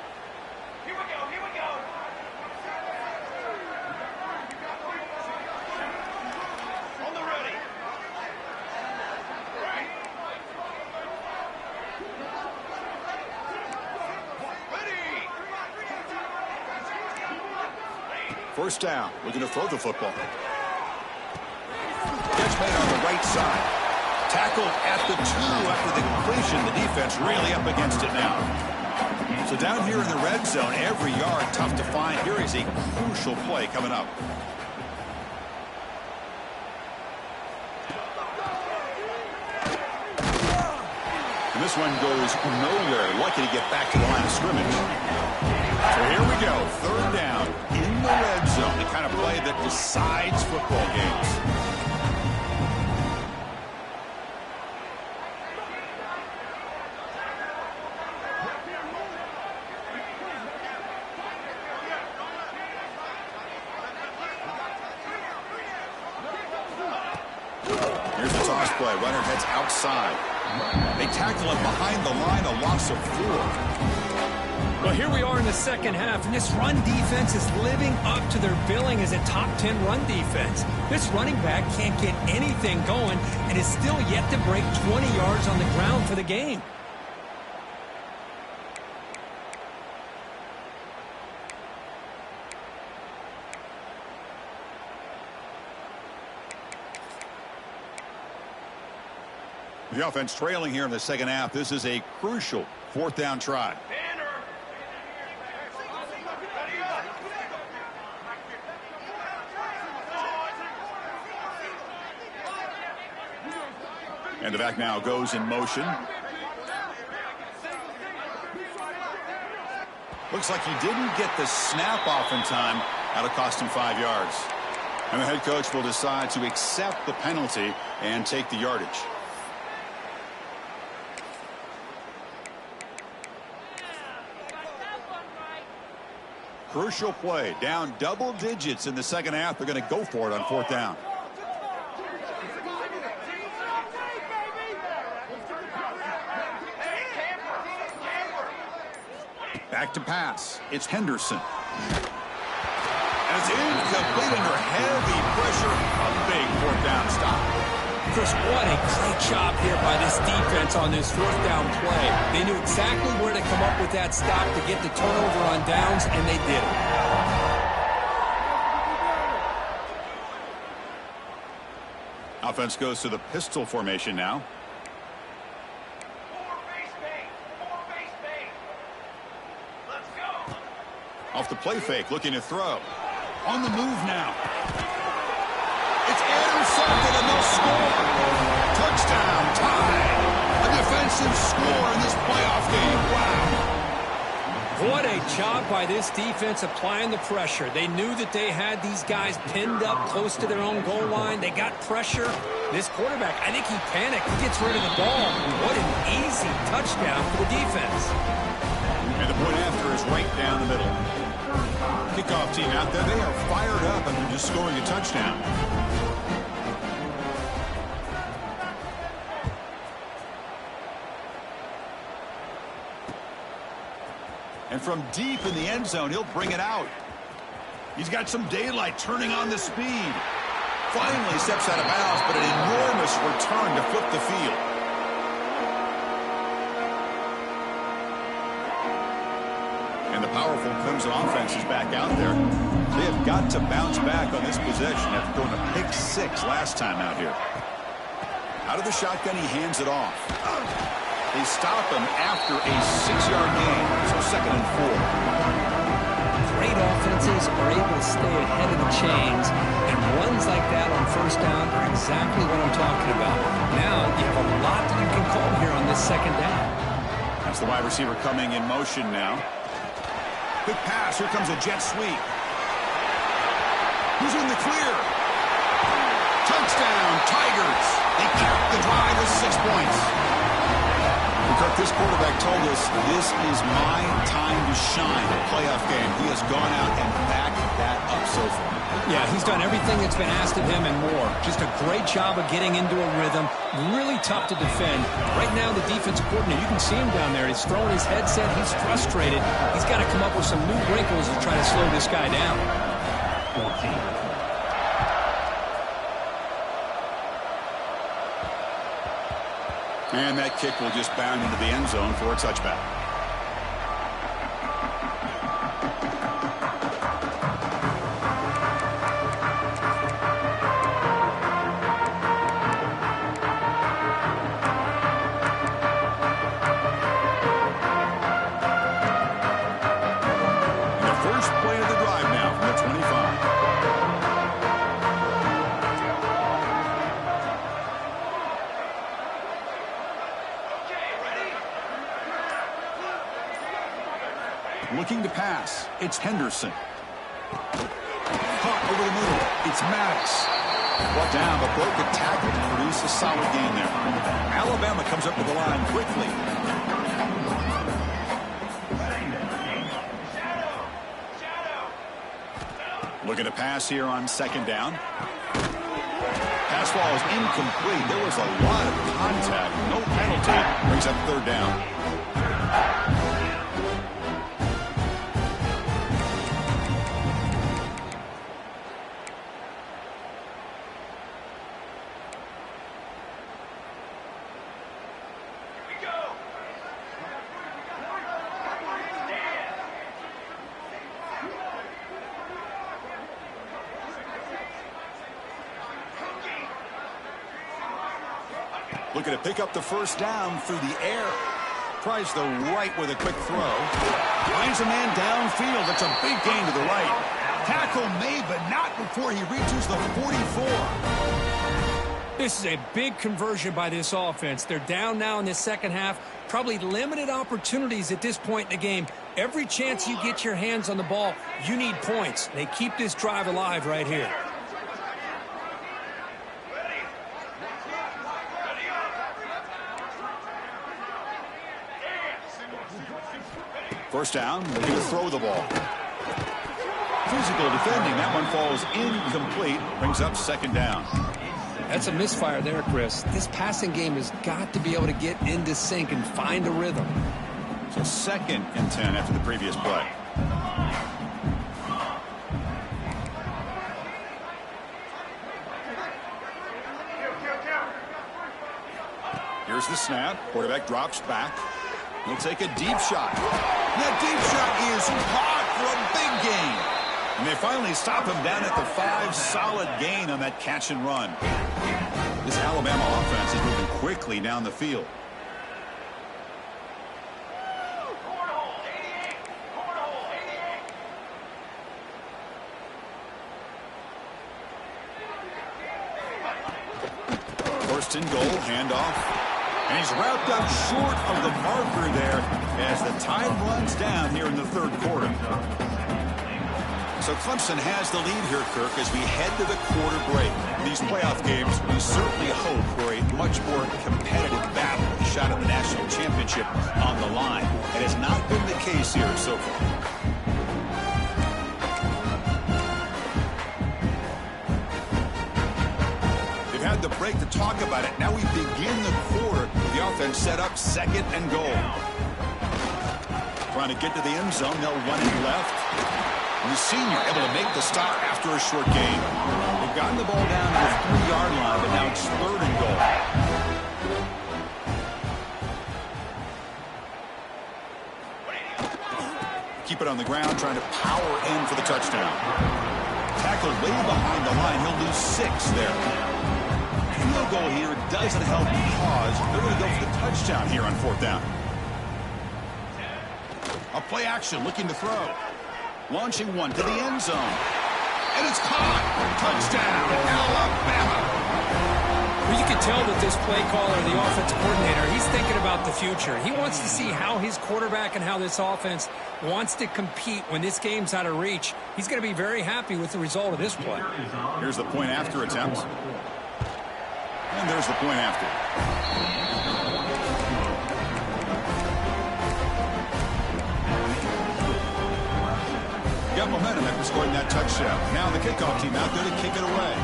A: First down, looking to throw the football. Catch made on the right side. Tackled at the 2 after the completion. The defense really up against it now. So down here in the red zone, every yard tough to find. Here is a crucial play coming up. And this one goes nowhere. Lucky to get back to the line of scrimmage. So here we go. 3rd down in the red zone. The kind of play that decides football games. Here's the toss play. Runner heads outside. They tackle him behind the line. A loss of 4.
B: Well, here we are in the second half, and this run defense is living up to their billing as a top 10 run defense. This running back can't get anything going and is still yet to break 20 yards on the ground for the game.
A: The offense trailing here in the second half. This is a crucial 4th down try. And the back now goes in motion. Looks like he didn't get the snap off in time. That'll cost him 5 yards. And the head coach will decide to accept the penalty and take the yardage. Crucial play. Down double digits in the second half. They're going to go for it on 4th down. Back to pass. It's Henderson. And it's incomplete under heavy pressure. A big 4th down stop.
B: Chris, what a great job here by this defense on this 4th down play. They knew exactly where to come up with that stop to get the turnover on downs, and they did it.
A: Offense goes to the pistol formation now. Off the play fake, looking to throw. On the move now. It's intercepted and they'll score. Touchdown, tie. A defensive score in this playoff game. Wow.
B: What a job by this defense applying the pressure. They knew that they had these guys pinned up close to their own goal line. They got pressure. This quarterback, I think he panicked. He gets rid of the ball. What an easy touchdown for the defense.
A: And the point after is right down the middle. Kickoff team out there, they are fired up after just scoring a touchdown. And from deep in the end zone, he'll bring it out. He's got some daylight, turning on the speed. Finally steps out of bounds, but an enormous return to flip the field. And the powerful Crimson offense is back out there. They have got to bounce back on this possession after throwing a pick 6 last time out here. Out of the shotgun, he hands it off. They stop him after a 6-yard gain, so 2nd and 4.
B: Great offenses are able to stay ahead of the chains, and runs like that on 1st down are exactly what I'm talking about. Now, you have a lot that you can call here on this 2nd down.
A: That's the wide receiver coming in motion now. Good pass. Here comes a jet sweep. Who's in the clear? Touchdown, Tigers. They capped the drive with 6 points. Kirk, this quarterback told us this is my time to shine. A playoff game. He has gone out and backed that up so far.
B: Yeah, he's done everything that's been asked of him and more. Just a great job of getting into a rhythm. Really tough to defend. Right now, the defensive coordinator, you can see him down there. He's throwing his headset. He's frustrated. He's got to come up with some new wrinkles to try to slow this guy down. 14.
A: And that kick will just bound into the end zone for a touchback. And the first play of the drive now from the 25. Looking to pass. It's Henderson. Caught over the middle. It's Maddox. Brought down, but broke a tackle to produce a solid gain there. Alabama comes up to the line quickly. Looking to pass here on 2nd down. Pass ball is incomplete. There was a lot of contact. No penalty. Brings up 3rd down. Looking to pick up the 1st down through the air. Tries the right with a quick throw. Finds a man downfield. That's a big gain to the right. Tackle made, but not before he reaches the 44.
B: This is a big conversion by this offense. They're down now in the second half. Probably limited opportunities at this point in the game. Every chance you get your hands on the ball, you need points. They keep this drive alive right here.
A: First down, looking to throw the ball. Physical defending. That one falls incomplete. Brings up second down.
B: That's a misfire there, Chris. This passing game has got to be able to get into sync and find a rhythm.
A: So 2nd and 10 after the previous play. Here's the snap. Quarterback drops back. He'll take a deep shot. That deep shot is caught for a big gain. And they finally stop him down at the 5. Solid gain on that catch and run. This Alabama offense is moving quickly down the field. First and goal, handoff. And he's wrapped up short of the marker there as the time runs down here in the third quarter. So Clemson has the lead here, Kirk, as we head to the quarter break. These playoff games, we certainly hope for a much more competitive battle. A shot at the national championship on the line. It has not been the case here so far. The break to talk about it. Now we begin the quarter with the offense set up 2nd and goal. Trying to get to the end zone. They'll run it left. And the senior able to make the stop after a short gain. They've gotten the ball down to the 3-yard line, but now it's 3rd and goal. Keep it on the ground, trying to power in for the touchdown. Tackled way behind the line. He'll lose 6 there. Field goal here doesn't help the cause. They're going to go for the touchdown here on 4th down. A play action, looking to throw. Launching one to the end zone. And it's caught. Touchdown, Alabama.
B: Well, you can tell that this play caller, the offensive coordinator, he's thinking about the future. He wants to see how his quarterback and how this offense wants to compete when this game's out of reach. He's going to be very happy with the result of this play.
A: Here's the point after attempt. And there's the point after. Got momentum after scoring that touchdown. Now the kickoff team out there to kick it away.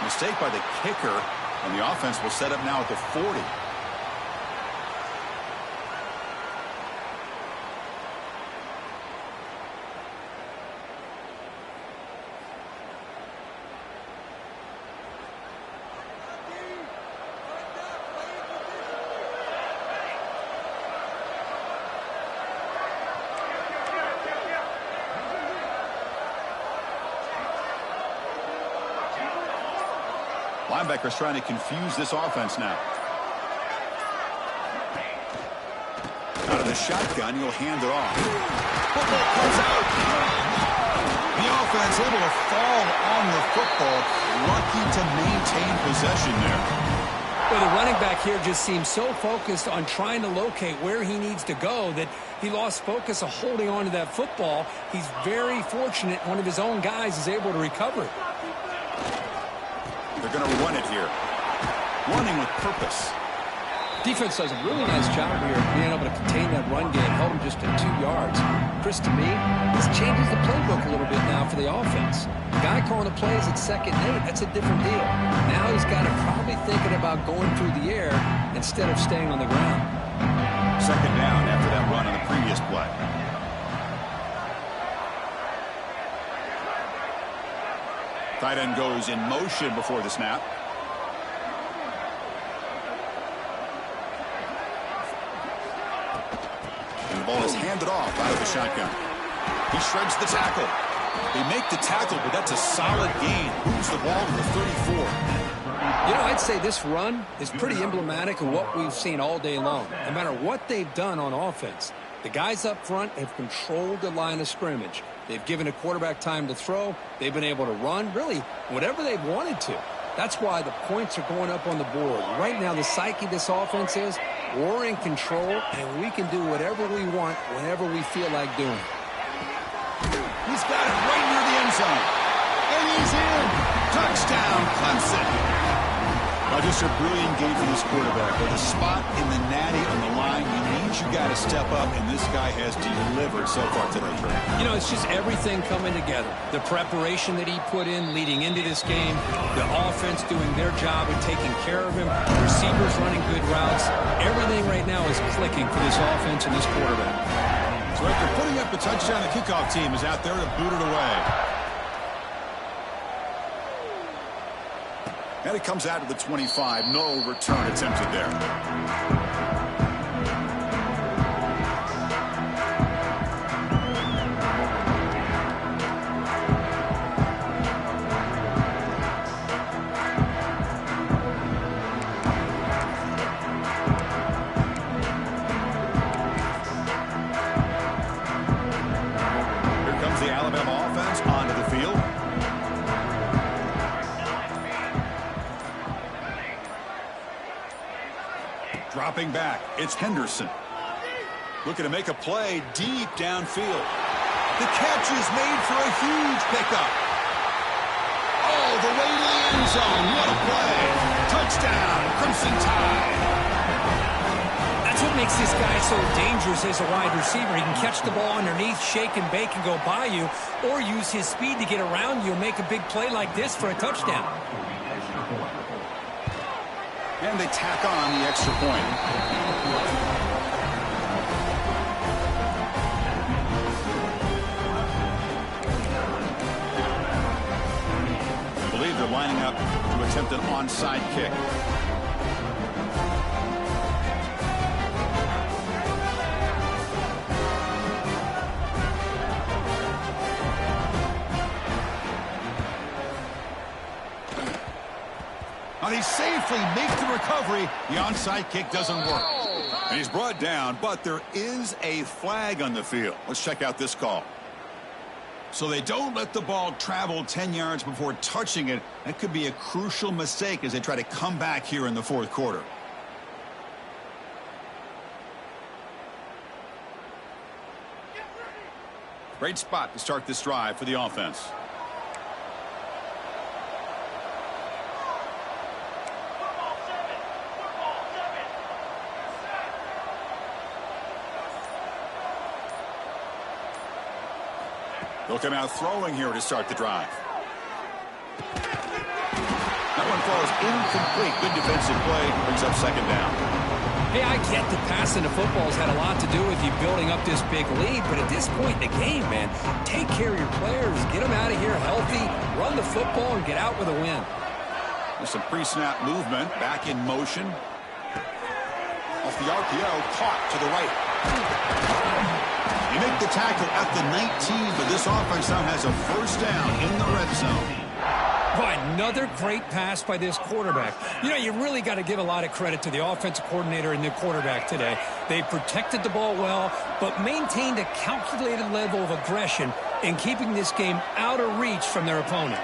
A: Mistake by the kicker, and the offense will set up now at the 40. Linebackers trying to confuse this offense now. Out of the shotgun, he'll hand it off. Football comes out. The offense able to fall on the football. Lucky to maintain possession there.
B: Well, the running back here just seems so focused on trying to locate where he needs to go that he lost focus of holding on to that football. He's very fortunate one of his own guys is able to recover it.
A: They're going to run it here. Running with purpose.
B: Defense does a really nice job here of being able to contain that run game. Held him just at 2 yards. Chris, to me, this changes the playbook a little bit now for the offense. The guy calling the plays at 2nd and 8, that's a different deal. Now he's got to probably thinking about going through the air instead of staying on the ground.
A: 2nd down after that run on the previous play. Tight end goes in motion before the snap. And the ball is handed off out of the shotgun. He shreds the tackle. They make the tackle, but that's a solid gain. Moves the ball to the 34.
B: You know, I'd say this run is pretty emblematic of what we've seen all day long. No matter what they've done on offense, The guys up front have controlled the line of scrimmage. They've given a quarterback time to throw. They've been able to run, really, whatever they've wanted to. That's why the points are going up on the board. Right now, the psyche of this offense is we're in control, and we can do whatever we want whenever we feel like doing it.
A: He's got it right near the end zone. And he's in. Touchdown, Clemson. Well, just a brilliant game for this quarterback. With a spot in the natty on the line, he means you got to step up, and this guy has delivered so far today, Trey.
B: You know, it's just everything coming together. The preparation that he put in leading into this game, the offense doing their job and taking care of him, receivers running good routes. Everything right now is clicking for this offense and this quarterback.
A: So after putting up the touchdown, the kickoff team is out there to boot it away. And it comes out to the 25. No return attempted there. Here comes the Alabama offense onto the field. Dropping back, it's Henderson. Looking to make a play deep downfield. The catch is made for a huge pickup. Oh, the way to the end zone. What a play. Touchdown, Crimson Tide.
B: That's what makes this guy so dangerous as a wide receiver. He can catch the ball underneath, shake and bake and go by you, or use his speed to get around you and make a big play like this for a touchdown.
A: And they tack on the extra point. I believe they're lining up to attempt an onside kick. Now he safely makes the recovery. The onside kick doesn't work. And he's brought down, but there is a flag on the field. Let's check out this call. So they don't let the ball travel 10 yards before touching it. That could be a crucial mistake as they try to come back here in the fourth quarter. Great spot to start this drive for the offense. They'll come out throwing here to start the drive. That one falls incomplete. Good defensive play. Brings up second down.
B: Hey, I get that passing the football's had a lot to do with you building up this big lead, but at this point in the game, man, take care of your players. Get them out of here healthy. Run the football and get out with a win.
A: There's some pre-snap movement. Back in motion. Off the RPO. Caught to the right. You make the tackle at the 19, but this offense now has a first down in the red zone.
B: Boy, another great pass by this quarterback. You know, you really got to give a lot of credit to the offensive coordinator and the quarterback today. They protected the ball well, but maintained a calculated level of aggression in keeping this game out of reach from their opponent.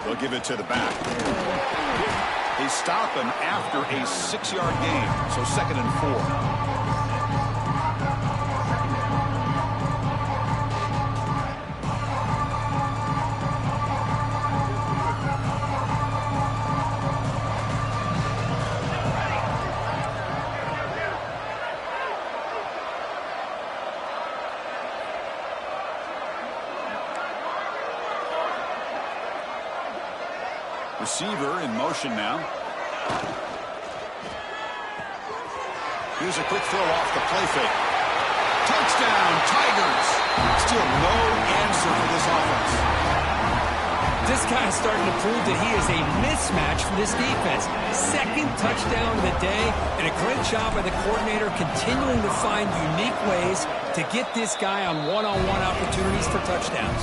A: They'll give it to the back. They stop him after a 6-yard gain, so 2nd and 4. Receiver in motion now. Here's a quick throw off the play fake. Touchdown, Tigers. Still no answer for this offense.
B: This guy is starting to prove that he is a mismatch for this defense. Second touchdown of the day, and a great job by the coordinator continuing to find unique ways to get this guy on one-on-one opportunities for touchdowns.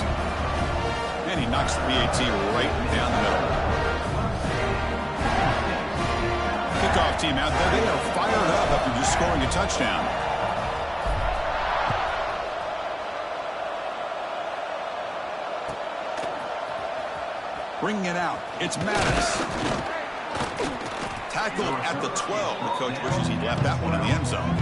A: And he knocks the PAT right down the middle. kickoff team out there. They are fired up after just scoring a touchdown. Bringing it out. It's Mattis. Tackled at the 12. The coach wishes he'd left that one in the end zone.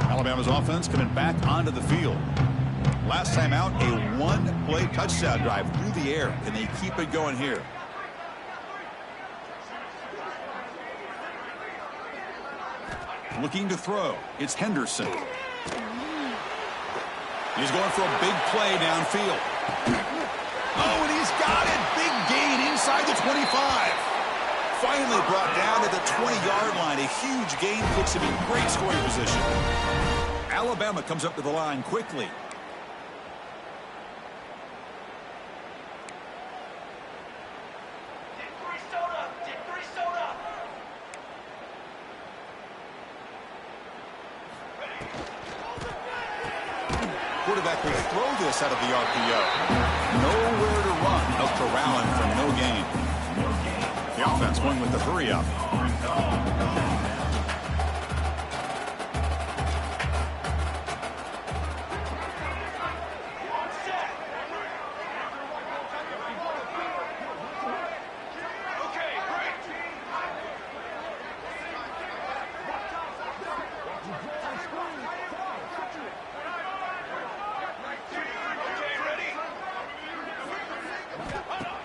A: Alabama's offense coming back onto the field. Last time out, a one-play touchdown drive through the air. Can they keep it going here? Looking to throw. It's Henderson. He's going for a big play downfield. Oh, and he's got it. Big gain inside the 25. Finally brought down at the 20-yard line. A huge gain puts him in great scoring position. Alabama comes up to the line quickly. Quarterback will throw this out of the RPO. Nowhere to run. No corralling for no gain. The offense going with the hurry up.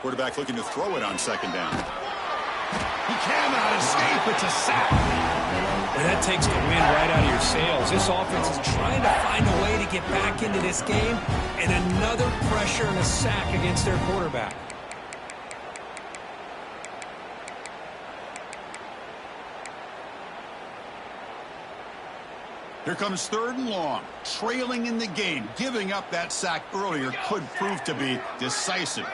A: Quarterback looking to throw it on second down. He cannot escape. It's a sack.
B: And that takes the wind right out of your sails. This offense is trying to find a way to get back into this game, and another pressure and a sack against their quarterback.
A: Here comes third and long. Trailing in the game. Giving up that sack earlier could prove to be decisive.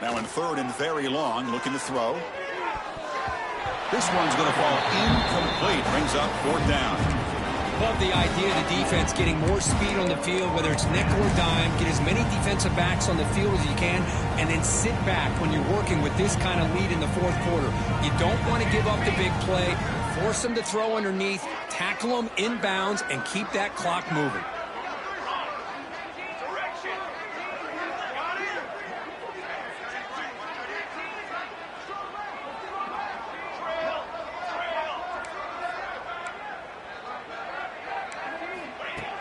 A: Now in third and very long, looking to throw. This one's going to fall incomplete. Brings up fourth down.
B: Love the idea of the defense getting more speed on the field, whether it's nickel or dime. Get as many defensive backs on the field as you can, and then sit back when you're working with this kind of lead in the fourth quarter. You don't want to give up the big play. Force them to throw underneath, tackle them inbounds, and keep that clock moving.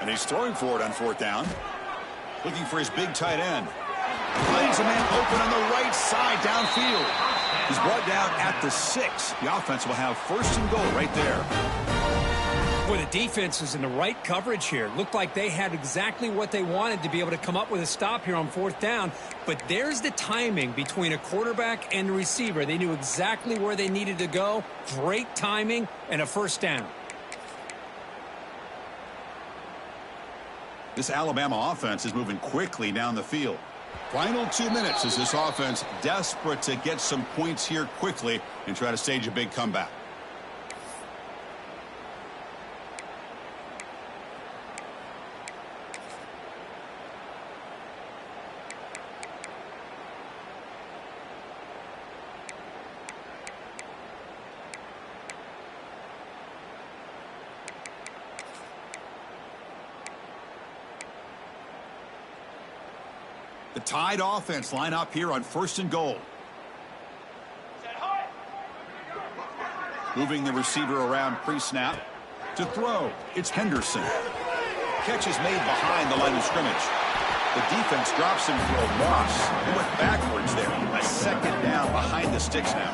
A: And he's throwing for it on fourth down. Looking for his big tight end. Finds a man open on the right side downfield. He's brought down at the 6. The offense will have first and goal right there.
B: Boy, the defense is in the right coverage here. Looked like they had exactly what they wanted to be able to come up with a stop here on fourth down. But there's the timing between a quarterback and a receiver. They knew exactly where they needed to go. Great timing and a first down.
A: This Alabama offense is moving quickly down the field. Final 2 minutes as this offense desperate to get some points here quickly and try to stage a big comeback. The Tide offense line up here on first and goal. Moving the receiver around pre-snap. To throw, it's Henderson. Catch is made behind the line of scrimmage. The defense drops him for a loss. He went backwards there. A second down behind the sticks now.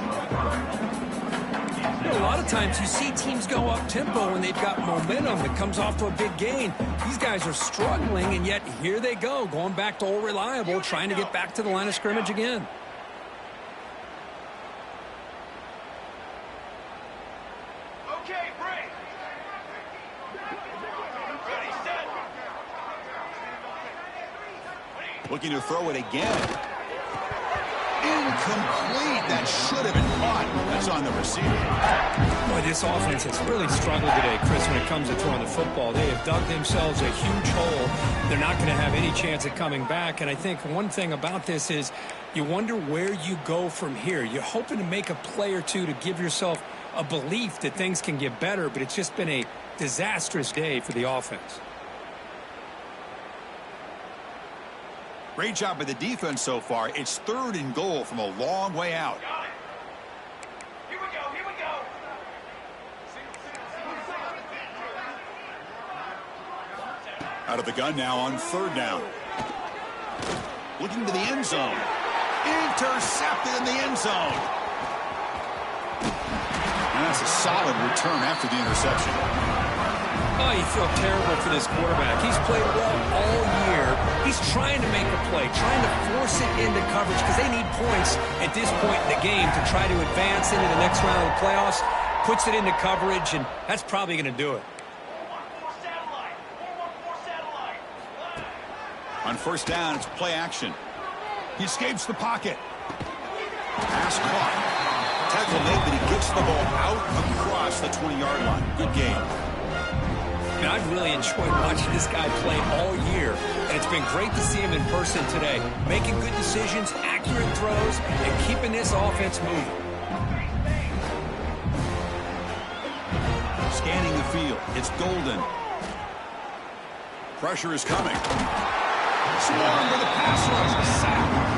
B: You know, a lot of times you see teams go up-tempo when they've got momentum that comes off to a big gain. These guys are struggling, and yet here they go, going back to old reliable, trying to get back to the line of scrimmage again.
A: Looking to throw it again. Incomplete. That should have been caught. That's on the receiver.
B: Boy, this offense has really struggled today, Chris, when it comes to throwing the football. They have dug themselves a huge hole. They're not going to have any chance of coming back. And I think one thing about this is you wonder where you go from here. You're hoping to make a play or two to give yourself a belief that things can get better, but it's just been a disastrous day for the offense.
A: Great job by the defense so far. It's 3rd and goal from a long way out.
C: Here we go, here we go.
A: Out of the gun now on 3rd down. Looking to the end zone. Intercepted in the end zone. And that's a solid return after the interception.
B: Oh, you feel terrible for this quarterback. He's played well all year. He's trying to make a play, trying to force it into coverage because they need points at this point in the game to try to advance into the next round of the playoffs. Puts it into coverage, and that's probably going to do it.
A: On 1st down, it's play action. He escapes the pocket. Pass caught. Tackle made, but he gets the ball out across the 20-yard line. Good game.
B: And I've really enjoyed watching this guy play all year, and it's been great to see him in person today, making good decisions, accurate throws, and keeping this offense moving.
A: Scanning the field. It's Golden. Pressure is coming. Swarm with a pass rush. A sack.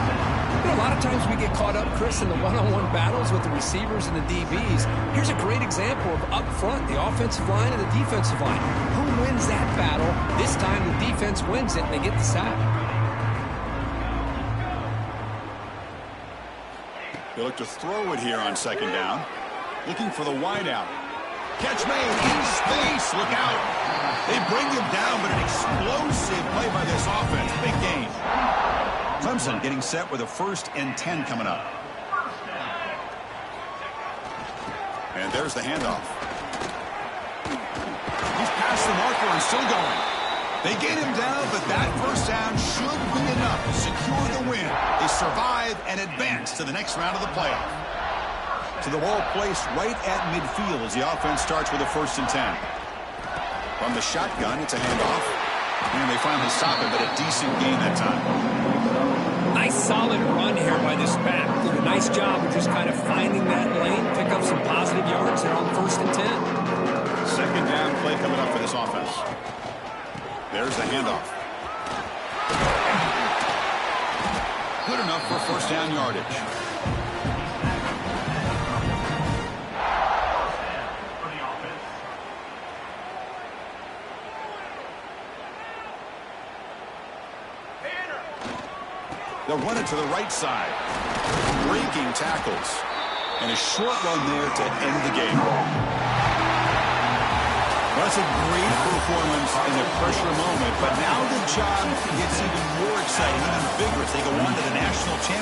B: You know, a lot of times we get caught up, Chris, in the one-on-one battles with the receivers and the DBs. Here's a great example of up front, the offensive line and the defensive line. Who wins that battle? This time the defense wins it, and they get the sack.
A: They look to throw it here on 2nd down. Looking for the wideout. Catch made in space. Look out. They bring him down, but an explosive play by this offense. Big game. Clemson getting set with a 1st and 10 coming up. And there's the handoff. He's past the marker and still going. They get him down, but that 1st down should be enough to secure the win. They survive and advance to the next round of the playoff. To the ball placed right at midfield as the offense starts with a 1st and 10. From the shotgun, it's a handoff. And they finally stop it, but a decent gain that time.
B: Nice solid run here by this back. Did a nice job of just kind of finding that lane, pick up some positive yards there on 1st and 10.
A: 2nd down play coming up for this offense. There's the handoff. Good enough for 1st down yardage. They'll run it to the right side. Breaking tackles. And a short run there to end the game. That's a great performance in a pressure moment, but now the job gets even more exciting, even bigger as they go on to the national championship.